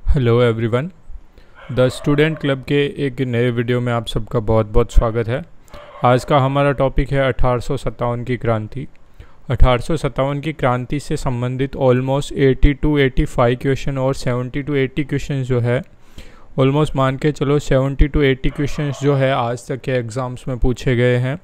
Hello everyone. The student club के एक नए वीडियो में आप सबका बहुत बहुत स्वागत है। आज का हमारा टॉपिक है 1857 की क्रांति। 1857 की क्रांति से संबंधित ऑलमोस्ट 80 to 85 क्वेश्चन और 70 to 80 क्वेश्चन जो है, ऑलमोस्ट मान के चलो 70 to 80 क्वेश्चन जो है आज तक के एग्ज़ाम्स में पूछे गए हैं।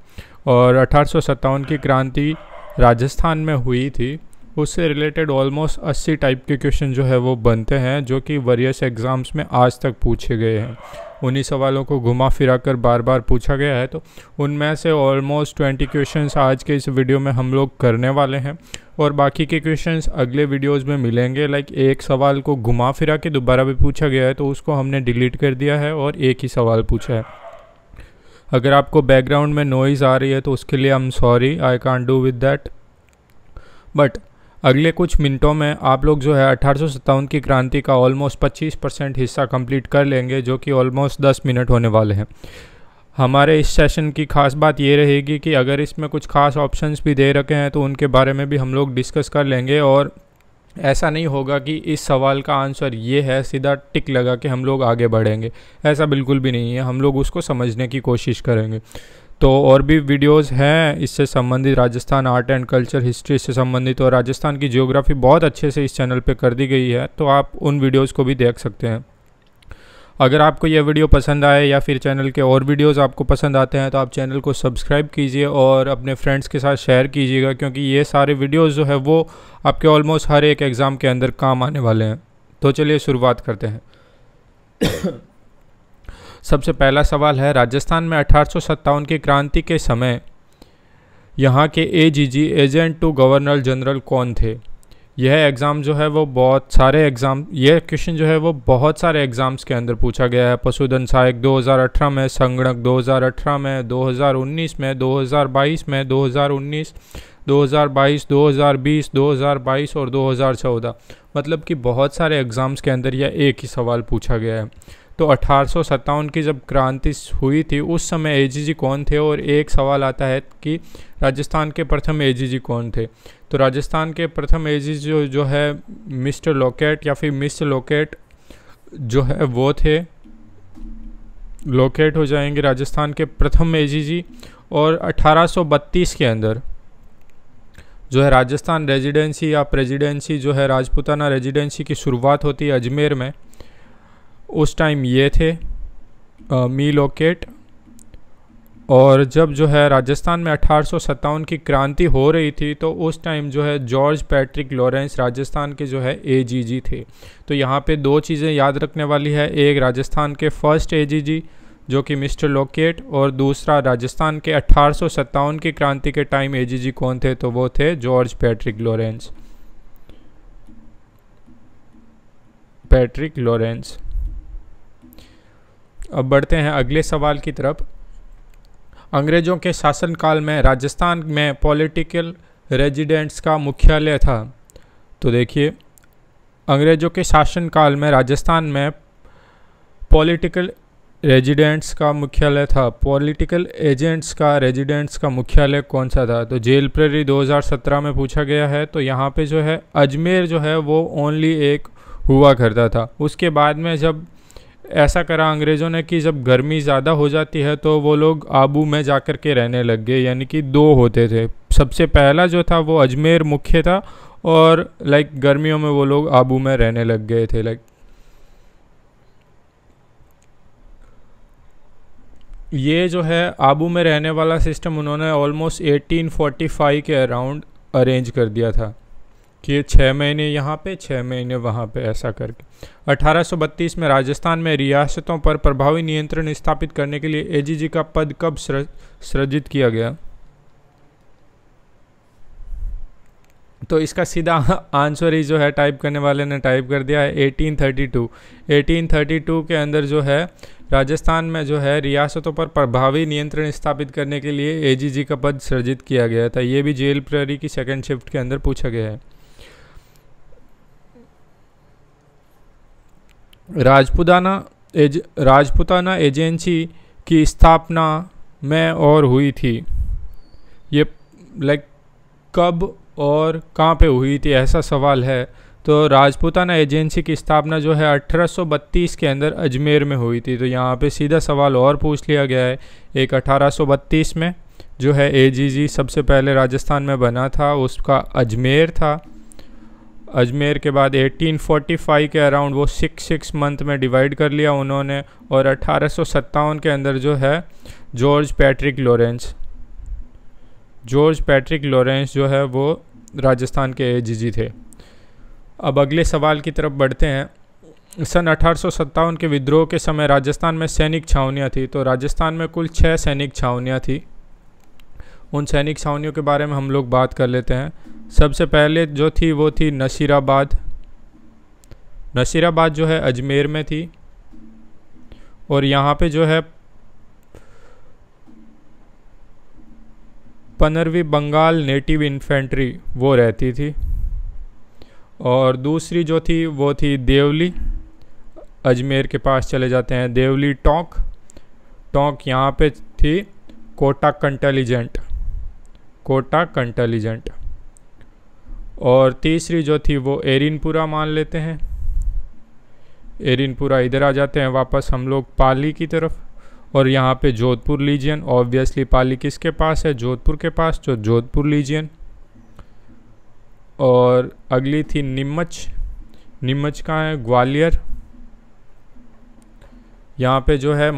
और 1857 की क्रांति राजस्थान में हुई थी, उससे रिलेटेड ऑलमोस्ट 80 टाइप के क्वेश्चन जो है वो बनते हैं, जो कि वेरियस एग्ज़ाम्स में आज तक पूछे गए हैं। उन्हीं सवालों को घुमा फिरा कर बार बार पूछा गया है। तो उनमें से ऑलमोस्ट 20 क्वेश्चंस आज के इस वीडियो में हम लोग करने वाले हैं और बाकी के क्वेश्चंस अगले वीडियोस में मिलेंगे। लाइक एक सवाल को घुमा फिरा के दोबारा भी पूछा गया है तो उसको हमने डिलीट कर दिया है और एक ही सवाल पूछा है। अगर आपको बैकग्राउंड में नॉइज़ आ रही है तो उसके लिए I am sorry, I can't do with that. But अगले कुछ मिनटों में आप लोग जो है 1857 की क्रांति का ऑलमोस्ट 25% हिस्सा कंप्लीट कर लेंगे, जो कि ऑलमोस्ट 10 मिनट होने वाले हैं। हमारे इस सेशन की खास बात ये रहेगी कि अगर इसमें कुछ खास ऑप्शंस भी दे रखे हैं तो उनके बारे में भी हम लोग डिस्कस कर लेंगे। और ऐसा नहीं होगा कि इस सवाल का आंसर ये है, सीधा टिक लगा के हम लोग आगे बढ़ेंगे, ऐसा बिल्कुल भी नहीं है। हम लोग उसको समझने की कोशिश करेंगे। तो और भी वीडियोस हैं इससे संबंधित, Rajasthan art and culture, history से संबंधित, और राजस्थान की ज्योग्राफी बहुत अच्छे से इस चैनल पे कर दी गई है, तो आप उन वीडियोस को भी देख सकते हैं। अगर आपको यह वीडियो पसंद आए या फिर चैनल के और वीडियोस आपको पसंद आते हैं तो आप चैनल को सब्सक्राइब कीजिए और अपने फ्रेंड्स के साथ शेयर कीजिएगा, क्योंकि ये सारे वीडियोज़ जो है वो आपके ऑलमोस्ट हर एक एग्ज़ाम के अंदर काम आने वाले हैं। तो चलिए शुरुआत करते हैं। सबसे पहला सवाल है, राजस्थान में 1857 की क्रांति के समय यहाँ के AGG, agent to governor general, कौन थे? यह एग्ज़ाम जो है वो बहुत सारे एग्ज़ाम, यह क्वेश्चन जो है वो बहुत सारे एग्ज़ाम्स के अंदर पूछा गया है। पशुधन सहायक 2018 में, संगणक 2018 में, 2019 में, 2022 में, 2019, 2022, 2020, 2022 और 2014। मतलब कि बहुत सारे एग्ज़ाम्स के अंदर यह एक ही सवाल पूछा गया है। तो 1857 की जब क्रांति हुई थी उस समय एजीजी कौन थे? और एक सवाल आता है कि राजस्थान के प्रथम एजीजी कौन थे? तो राजस्थान के प्रथम एजीजी जो है मिस्टर लोकेट या फिर मिस्टर लोकेट जो है वो थे। लोकेट हो जाएंगे राजस्थान के प्रथम एजीजी। और 1832 के अंदर जो है राजस्थान रेजिडेंसी या प्रेसिडेंसी जो है, राजपूताना रेजिडेंसी की शुरुआत होती है अजमेर में। उस टाइम ये थे मी लोकेट। और जब जो है राजस्थान में 1857 की क्रांति हो रही थी तो उस टाइम जो है जॉर्ज पैट्रिक लॉरेंस राजस्थान के जो है एजीजी थे। तो यहाँ पे दो चीज़ें याद रखने वाली है, एक राजस्थान के फर्स्ट एजीजी जो कि मिस्टर लोकेट, और दूसरा राजस्थान के 1857 की क्रांति के टाइम एजीजी कौन थे? तो वो थे George Patrick Lawrence. Patrick Lawrence. अब बढ़ते हैं अगले सवाल की तरफ। अंग्रेज़ों के शासनकाल में राजस्थान में पॉलिटिकल रेजिडेंट्स का मुख्यालय था। तो देखिए, अंग्रेज़ों के शासनकाल में राजस्थान में पॉलिटिकल रेजिडेंट्स का मुख्यालय था। पॉलिटिकल एजेंट्स का, रेजिडेंट्स का मुख्यालय कौन सा था? तो जेल प्रेरी 2017 में पूछा गया है। तो यहाँ पे जो है अजमेर जो है वो ओनली एक हुआ करता था। उसके बाद में जब ऐसा करा अंग्रेज़ों ने कि जब गर्मी ज़्यादा हो जाती है तो वो लोग आबू में जाकर के रहने लग गए, यानी कि दो होते थे। सबसे पहला जो था वो अजमेर मुख्य था और लाइक गर्मियों में वो लोग आबू में रहने लग गए थे। लाइक ये जो है आबू में रहने वाला सिस्टम उन्होंने ऑलमोस्ट 1845 के अराउंड अरेंज कर दिया था कि 6 महीने यहाँ पे 6 महीने वहाँ पे, ऐसा करके। 1832 में राजस्थान में रियासतों पर प्रभावी नियंत्रण स्थापित करने के लिए एजीजी का पद कब सृजित किया गया? तो इसका सीधा आंसर ही जो है टाइप करने वाले ने टाइप कर दिया है 1832। 1832 के अंदर जो है राजस्थान में जो है रियासतों पर प्रभावी नियंत्रण स्थापित करने के लिए एजीजी का पद सृजित किया गया था। ये भी जेल प्रेरी की सेकंड शिफ्ट के अंदर पूछा गया है। राजपूताना एजेंसी की स्थापना में और हुई थी। ये लाइक कब और कहाँ पे हुई थी, ऐसा सवाल है। तो राजपूताना एजेंसी की स्थापना जो है 1832 के अंदर अजमेर में हुई थी। तो यहाँ पे सीधा सवाल और पूछ लिया गया है। एक 1832 में जो है एजीजी सबसे पहले राजस्थान में बना था, उसका अजमेर था। अजमेर के बाद 1845 के अराउंड वो 6 मंथ में डिवाइड कर लिया उन्होंने, और 1857 के अंदर जो है जॉर्ज पैट्रिक लॉरेंस जो है वो राजस्थान के एजीजी थे। अब अगले सवाल की तरफ बढ़ते हैं। सन 1857 के विद्रोह के समय राजस्थान में सैनिक छावनियाँ थी। तो राजस्थान में कुल 6 सैनिक छावनियाँ थी। उन सैनिक छावनियों के बारे में हम लोग बात कर लेते हैं। सबसे पहले जो थी वो थी नसीराबाद जो है अजमेर में थी, और यहाँ पे जो है 15वीं बंगाल नेटिव इन्फेंट्री वो रहती थी। और दूसरी जो थी वो थी देवली, अजमेर के पास चले जाते हैं, देवली टोंक यहाँ पे थी कोटा कंटेलिजेंट। और तीसरी जो थी वो एरिनपुरा मान लेते हैं। एरिनपुरा इधर आ जाते हैं वापस हम लोग पाली की तरफ, और यहाँ पे जोधपुर लीजियन। ऑब्वियसली पाली किसके पास है? जोधपुर के पास, जो जोधपुर लीजियन। और अगली थी नीमच कहाँ है? ग्वालियर। यहाँ पे जो है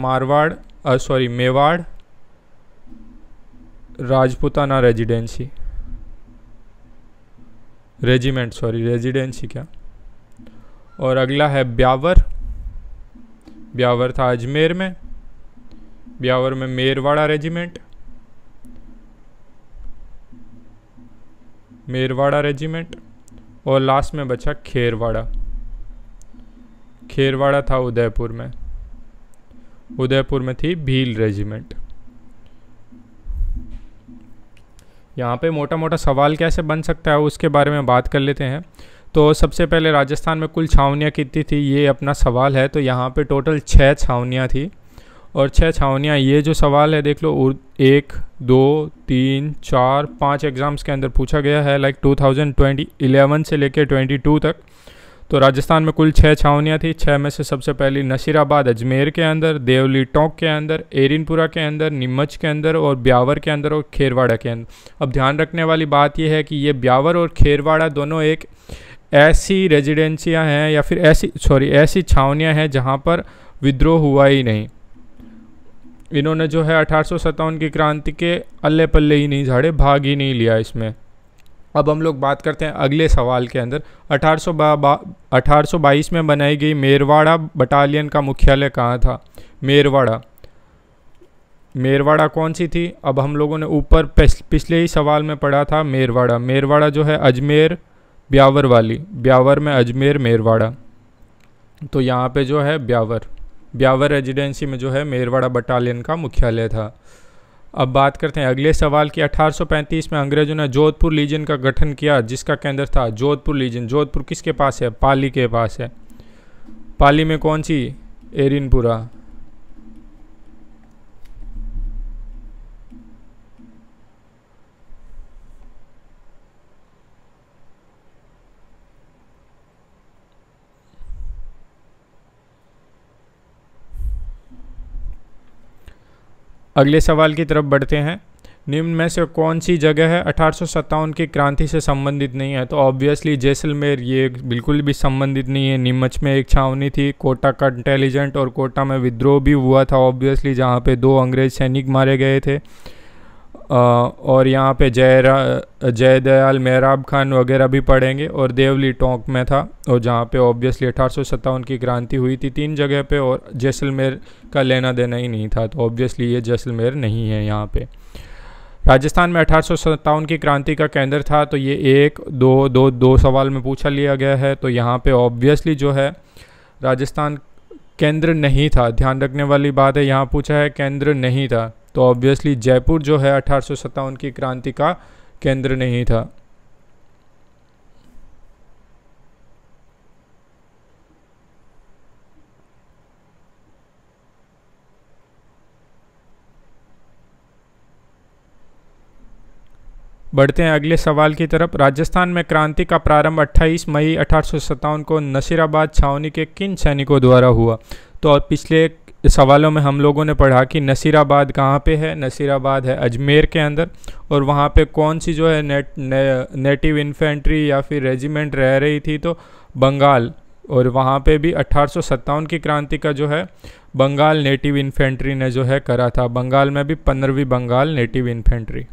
मेवाड़ राजपूताना रेजिडेंसी क्या। और अगला है ब्यावर था अजमेर में। ब्यावर में मेरवाड़ा रेजिमेंट। और लास्ट में बचा खेरवाड़ा था उदयपुर में थी भील रेजिमेंट। यहाँ पे मोटा मोटा सवाल कैसे बन सकता है उसके बारे में बात कर लेते हैं। तो सबसे पहले राजस्थान में कुल छावनियाँ कितनी थी, ये अपना सवाल है। तो यहाँ पे टोटल 6 छावनियाँ थी, और 6 छावनियाँ, ये जो सवाल है देख लो, 1 2 3 4 5 एग्ज़ाम्स के अंदर पूछा गया है, लाइक 2011 से लेकर 22 तक। तो राजस्थान में कुल 6 छावनियाँ थी। 6 में से सबसे पहली नसीराबाद अजमेर के अंदर, देवली टोंक के अंदर, एरिनपुरा के अंदर, नीमच के अंदर, और ब्यावर के अंदर, और खेरवाड़ा के अंदर। अब ध्यान रखने वाली बात यह है कि ये ब्यावर और खेरवाड़ा दोनों एक ऐसी रेजिडेंसियाँ हैं, या फिर ऐसी छावनियाँ हैं जहाँ पर विद्रोह हुआ ही नहीं। इन्होंने जो है 1857 की क्रांति के अल्ले पल्ले ही नहीं झाड़े, भाग ही नहीं लिया इसमें। अब हम लोग बात करते हैं अगले सवाल के अंदर। 1822 में बनाई गई मेरवाड़ा बटालियन का मुख्यालय कहाँ था? मेरवाड़ा कौन सी थी? अब हम लोगों ने ऊपर पिछले ही सवाल में पढ़ा था मेरवाड़ा जो है अजमेर ब्यावर में अजमेर मेरवाड़ा। तो यहाँ पे जो है ब्यावर रेजिडेंसी में जो है मेरवाड़ा बटालियन का मुख्यालय था। अब बात करते हैं अगले सवाल की। 1835 में अंग्रेजों ने जोधपुर लीजियन का गठन किया, जिसका केंद्र था जोधपुर लीजियन। जोधपुर किसके पास है? पाली के पास है। पाली में कौन सी? एरिनपुरा। अगले सवाल की तरफ बढ़ते हैं। निम्न में से कौन सी जगह है 1857 की क्रांति से संबंधित नहीं है? तो ऑब्वियसली जैसलमेर, ये बिल्कुल भी संबंधित नहीं है। नीमच में एक छावनी थी कोटा कंटेलिजेंट, और कोटा में विद्रोह भी हुआ था ऑब्वियसली, जहाँ पे 2 अंग्रेज सैनिक मारे गए थे। और यहाँ पे जयदयाल मेहराब खान वगैरह भी पढ़ेंगे। और देवली टोंक में था, और जहाँ पे ऑब्वियसली 1857 की क्रांति हुई थी 3 जगह पे, और जैसलमेर का लेना देना ही नहीं था। तो ऑब्वियसली ये जैसलमेर नहीं है यहाँ पे। राजस्थान में 1857 की क्रांति का केंद्र था, तो ये 1 2 सवाल में पूछा लिया गया है। तो यहाँ पे ऑब्वियसली जो है राजस्थान केंद्र नहीं था। ध्यान रखने वाली बात है, यहाँ पूछा है केंद्र नहीं था, तो ऑब्वियसली जयपुर जो है 1857 की क्रांति का केंद्र नहीं था। बढ़ते हैं अगले सवाल की तरफ। राजस्थान में क्रांति का प्रारंभ 28 मई 1857 को नसीराबाद छावनी के किन सैनिकों द्वारा हुआ? तो पिछले सवालों में हम लोगों ने पढ़ा कि नसीराबाद कहाँ पे है। नसीराबाद है अजमेर के अंदर, और वहाँ पे कौन सी जो है नेटिव इन्फेंट्री या फिर रेजिमेंट रह रही थी, तो बंगाल। और वहाँ पे भी 1857 की क्रांति का जो है बंगाल नेटिव इन्फेंट्री ने जो है करा था। बंगाल में भी 15वीं बंगाल नेटिव इन्फेंट्री।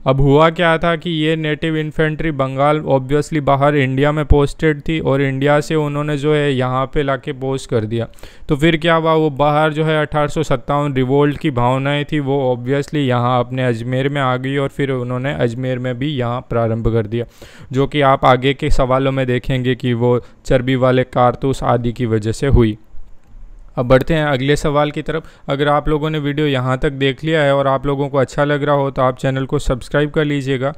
अब हुआ क्या था कि ये नेटिव इन्फेंट्री बंगाल ऑब्वियसली बाहर इंडिया में पोस्टेड थी, और इंडिया से उन्होंने जो है यहाँ पे लाके पोस्ट कर दिया। तो फिर क्या हुआ, वो बाहर जो है 1857 रिवोल्ट की भावनाएं थी वो ऑब्वियसली यहाँ अपने अजमेर में आ गई, और फिर उन्होंने अजमेर में भी यहाँ प्रारंभ कर दिया, जो कि आप आगे के सवालों में देखेंगे कि वो चर्बी वाले कारतूस आदि की वजह से हुई। अब बढ़ते हैं अगले सवाल की तरफ। अगर आप लोगों ने वीडियो यहाँ तक देख लिया है और आप लोगों को अच्छा लग रहा हो तो आप चैनल को सब्सक्राइब कर लीजिएगा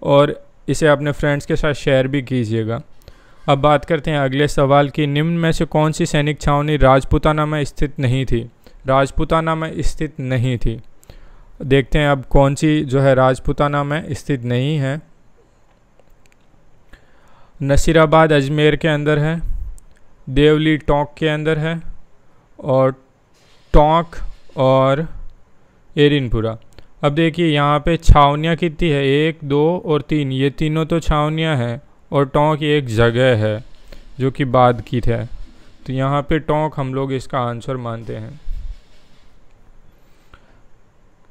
और इसे अपने फ्रेंड्स के साथ शेयर भी कीजिएगा। अब बात करते हैं अगले सवाल की। निम्न में से कौन सी सैनिक छावनी राजपूताना में स्थित नहीं थी? राजपूताना में स्थित नहीं थी। देखते हैं अब कौन सी जो है राजपूताना में स्थित नहीं है। नसीराबाद अजमेर के अंदर है, देवली टोंक के अंदर है, और टोंक और एरिनपुरा। अब देखिए यहाँ पे छावनियाँ कितनी है, 1, 2 और 3, ये तीनों तो छावनियाँ हैं, और टोंक एक जगह है जो कि बाद की है। तो यहाँ पे टोंक हम लोग इसका आंसर मानते हैं।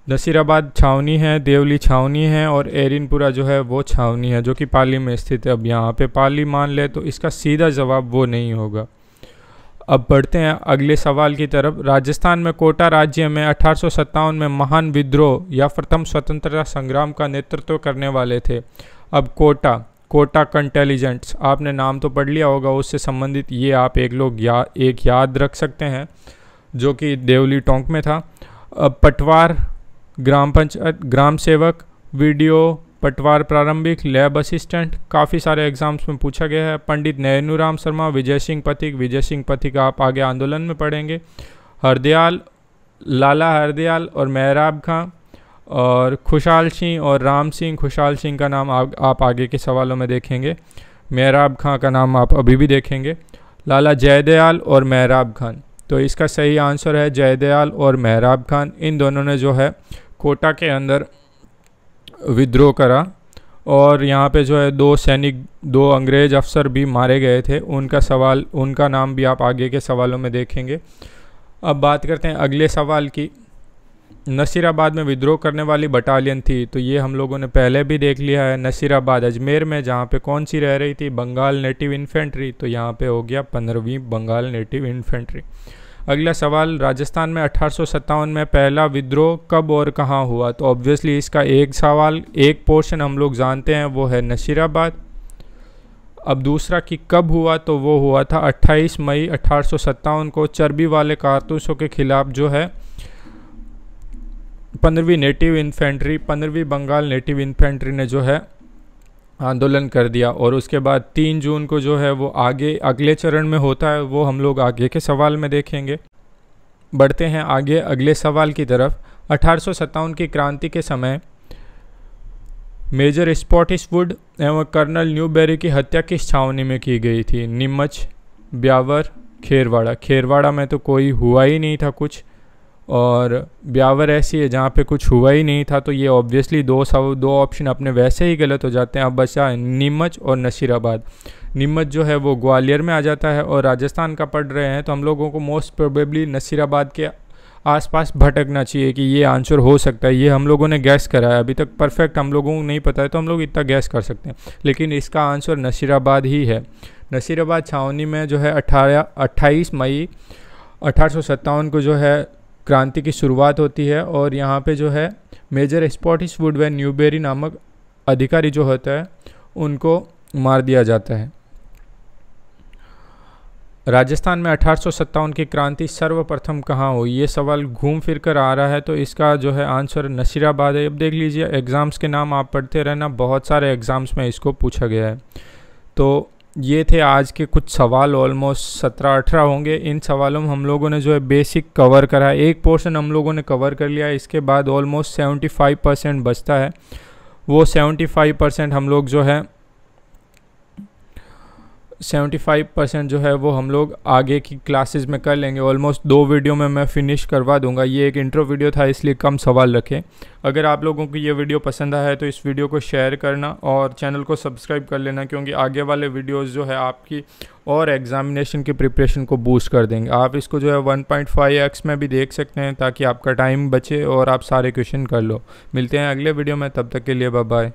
नसीराबाद छावनी है, देवली छावनी है, और एरिनपुरा जो है वो छावनी है जो कि पाली में स्थित है। अब यहाँ पे पाली मान ले तो इसका सीधा जवाब वो नहीं होगा। अब बढ़ते हैं अगले सवाल की तरफ। राजस्थान में कोटा राज्य में 1857 में महान विद्रोह या प्रथम स्वतंत्रता संग्राम का नेतृत्व करने वाले थे। अब कोटा कंटेलिजेंट्स, आपने नाम तो पढ़ लिया होगा, उससे संबंधित ये आप एक याद रख सकते हैं, जो कि देवली टोंक में था। अब पटवार ग्राम पंचायत, ग्राम सेवक, वीडियो पटवार प्रारंभिक, लैब असिस्टेंट, काफ़ी सारे एग्जाम्स में पूछा गया है। पंडित नैनूराम शर्मा, विजय सिंह पथिक आप आगे आंदोलन में पढ़ेंगे। हरदयाल, लाला हरदयाल और मेहराब खां, और खुशहाल सिंह और राम सिंह। खुशहाल सिंह का नाम आप आगे के सवालों में देखेंगे, मेहराब खां का नाम आप अभी भी देखेंगे। लाला जयदयाल और मेहराब खान, तो इसका सही आंसर है जयदयाल और मेहराब खान। इन दोनों ने जो है कोटा के अंदर विद्रोह करा, और यहाँ पे जो है 2 अंग्रेज अफसर भी मारे गए थे। उनका नाम भी आप आगे के सवालों में देखेंगे। अब बात करते हैं अगले सवाल की। नसीराबाद में विद्रोह करने वाली बटालियन थी, तो ये हम लोगों ने पहले भी देख लिया है। नसीराबाद अजमेर में, जहाँ पे कौन सी रह रही थी, बंगाल नेटिव इन्फेंट्री, तो यहाँ पे हो गया 15वीं बंगाल नेटिव इन्फेंट्री। अगला सवाल, राजस्थान में 1857 में पहला विद्रोह कब और कहाँ हुआ? तो ऑब्वियसली इसका एक पोर्शन हम लोग जानते हैं, वो है नसीराबाद। अब दूसरा कि कब हुआ, तो वो हुआ था 28 मई 1857 को चर्बी वाले कारतूसों के खिलाफ जो है 15वीं बंगाल नेटिव इन्फेंट्री ने जो है आंदोलन कर दिया। और उसके बाद 3 जून को जो है वो अगले चरण में होता है, वो हम लोग आगे के सवाल में देखेंगे। बढ़ते हैं आगे अगले सवाल की तरफ। 1857 की क्रांति के समय मेजर स्पॉटिसवुड एवं कर्नल न्यूबेरी की हत्या किस छावनी में की गई थी? नीमच, ब्यावर, खेरवाड़ा। खेरवाड़ा में तो कोई हुआ ही नहीं था कुछ, और ब्यावर ऐसी है जहाँ पे कुछ हुआ ही नहीं था, तो ये ऑब्वियसली दो ऑप्शन अपने वैसे ही गलत हो जाते हैं। अब बचा नीमच और नसीराबाद। नीमच जो है वो ग्वालियर में आ जाता है, और राजस्थान का पढ़ रहे हैं तो हम लोगों को मोस्ट प्रोबेबली नसीराबाद के आसपास भटकना चाहिए कि ये आंसर हो सकता है। ये हम लोगों ने गैस करा है, अभी तक परफेक्ट हम लोगों को नहीं पता है, तो हम लोग इतना गैस कर सकते हैं, लेकिन इसका आंसर नसीराबाद ही है। नसीराबाद छावनी में जो है 28 मई 1857 को जो है क्रांति की शुरुआत होती है, और यहाँ पे जो है मेजर स्पॉटिसवुड व न्यूबेरी नामक अधिकारी जो होता है उनको मार दिया जाता है। राजस्थान में 1857 की क्रांति सर्वप्रथम कहाँ हुई? ये सवाल घूम फिर कर आ रहा है, तो इसका जो है आंसर नसीराबाद है। अब देख लीजिए, एग्ज़ाम्स के नाम आप पढ़ते रहना, बहुत सारे एग्ज़ाम्स में इसको पूछा गया है। तो ये थे आज के कुछ सवाल, ऑलमोस्ट 17-18 होंगे। इन सवालों में हम लोगों ने जो है बेसिक कवर करा है, एक पोर्शन हम लोगों ने कवर कर लिया है, इसके बाद ऑलमोस्ट 75% बचता है, वो 75% हम लोग जो है 75% जो है वो हम लोग आगे की क्लासेस में कर लेंगे। ऑलमोस्ट 2 वीडियो में मैं फ़िनिश करवा दूंगा। ये एक इंट्रो वीडियो था, इसलिए कम सवाल रखें। अगर आप लोगों को ये वीडियो पसंद आया है तो इस वीडियो को शेयर करना और चैनल को सब्सक्राइब कर लेना, क्योंकि आगे वाले वीडियोस जो है आपकी और एग्जामिनेशन की प्रिपरेशन को बूस्ट कर देंगे। आप इसको जो है 1.5x में भी देख सकते हैं ताकि आपका टाइम बचे और आप सारे क्वेश्चन कर लो। मिलते हैं अगले वीडियो में, तब तक के लिए बाय बाय।